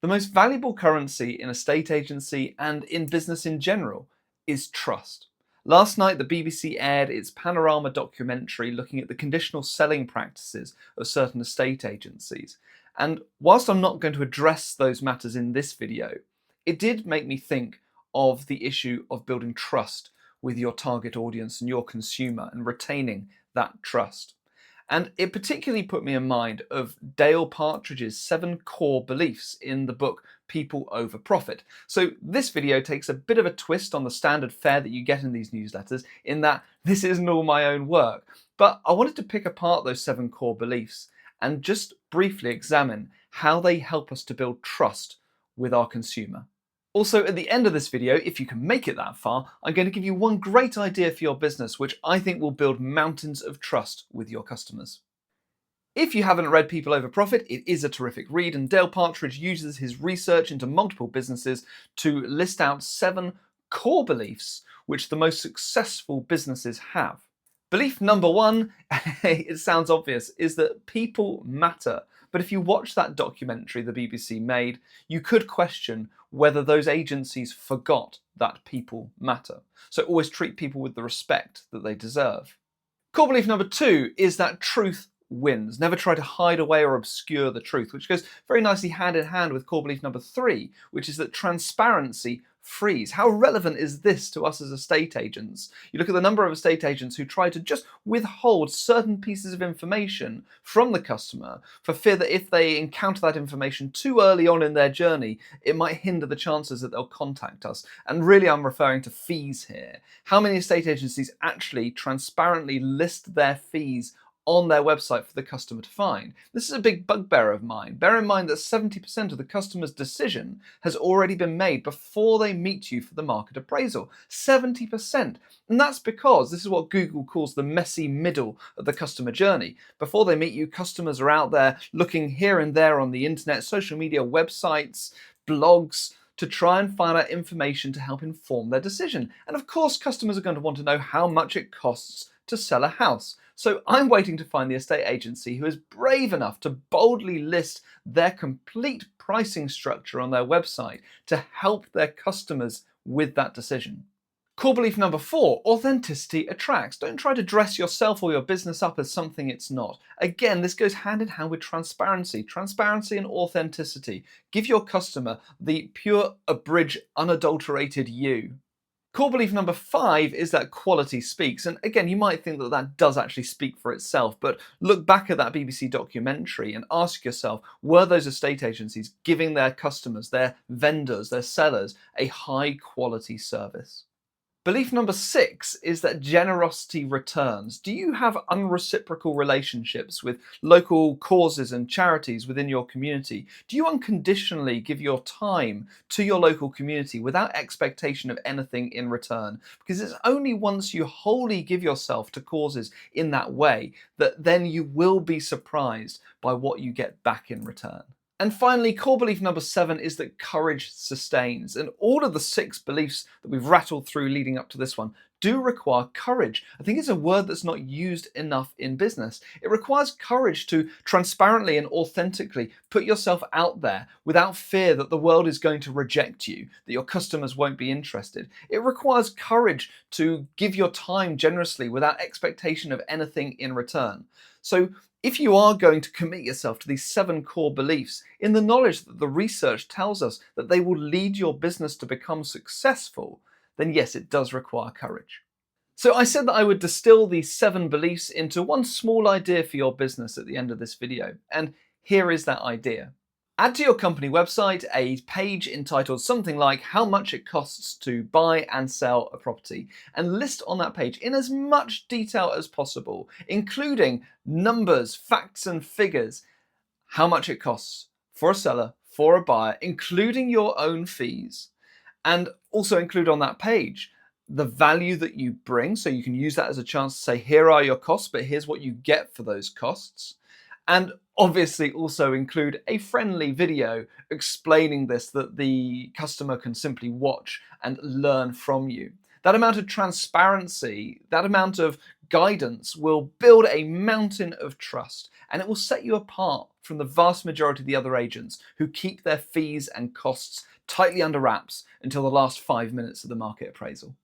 The most valuable currency in a state agency and in business in general is trust. Last night, the BBC aired its Panorama documentary looking at the conditional selling practices of certain estate agencies. And whilst I'm not going to address those matters in this video, it did make me think of the issue of building trust with your target audience and your consumer and retaining that trust. And it particularly put me in mind of Dale Partridge's 7 core beliefs in the book People Over Profit. So this video takes a bit of a twist on the standard fare that you get in these newsletters, in that this isn't all my own work. But I wanted to pick apart those 7 core beliefs and just briefly examine how they help us to build trust with our consumer. Also, at the end of this video, if you can make it that far, I'm going to give you one great idea for your business which I think will build mountains of trust with your customers. If you haven't read People Over Profit, it is a terrific read, and Dale Partridge uses his research into multiple businesses to list out 7 core beliefs which the most successful businesses have. Belief number 1, it sounds obvious, is that people matter. But if you watch that documentary the BBC made, you could question whether those agencies forgot that people matter. So always treat people with the respect that they deserve. Core belief number 2 is that truth wins. Never try to hide away or obscure the truth, which goes very nicely hand in hand with core belief number 3, which is that transparency frees. How relevant is this to us as estate agents? You look at the number of estate agents who try to just withhold certain pieces of information from the customer for fear that if they encounter that information too early on in their journey, it might hinder the chances that they'll contact us. And really, I'm referring to fees here. How many estate agencies actually transparently list their fees on their website for the customer to find? This is a big bugbear of mine. Bear in mind that 70% of the customer's decision has already been made before they meet you for the market appraisal. 70%. And that's because this is what Google calls the messy middle of the customer journey. Before they meet you, customers are out there looking here and there on the internet, social media, websites, blogs, to try and find out information to help inform their decision. And of course, customers are going to want to know how much it costs to sell a house. So I'm waiting to find the estate agency who is brave enough to boldly list their complete pricing structure on their website to help their customers with that decision. Core belief number 4, authenticity attracts. Don't try to dress yourself or your business up as something it's not. Again, this goes hand in hand with transparency. Transparency and authenticity. Give your customer the pure, abridged, unadulterated you. Core belief number 5 is that quality speaks. And again, you might think that that does actually speak for itself, but look back at that BBC documentary and ask yourself, were those estate agencies giving their customers, their vendors, their sellers, a high quality service? Belief number 6 is that generosity returns. Do you have unreciprocal relationships with local causes and charities within your community? Do you unconditionally give your time to your local community without expectation of anything in return? Because it's only once you wholly give yourself to causes in that way that then you will be surprised by what you get back in return. And finally, core belief number 7 is that courage sustains. And all of the 6 beliefs that we've rattled through leading up to this one do require courage. I think it's a word that's not used enough in business. It requires courage to transparently and authentically put yourself out there without fear that the world is going to reject you, that your customers won't be interested. It requires courage to give your time generously without expectation of anything in return. So if you are going to commit yourself to these 7 core beliefs, in the knowledge that the research tells us that they will lead your business to become successful, then yes, it does require courage. So I said that I would distill these 7 beliefs into one small idea for your business at the end of this video, and here is that idea. Add to your company website a page entitled something like how much it costs to buy and sell a property, and list on that page in as much detail as possible, including numbers, facts and figures, how much it costs for a seller, for a buyer, including your own fees, and also include on that page the value that you bring, so you can use that as a chance to say, here are your costs, but here's what you get for those costs. And obviously also include a friendly video explaining this that the customer can simply watch and learn from you. That amount of transparency, that amount of Guidance will build a mountain of trust, and it will set you apart from the vast majority of the other agents who keep their fees and costs tightly under wraps until the last 5 minutes of the market appraisal.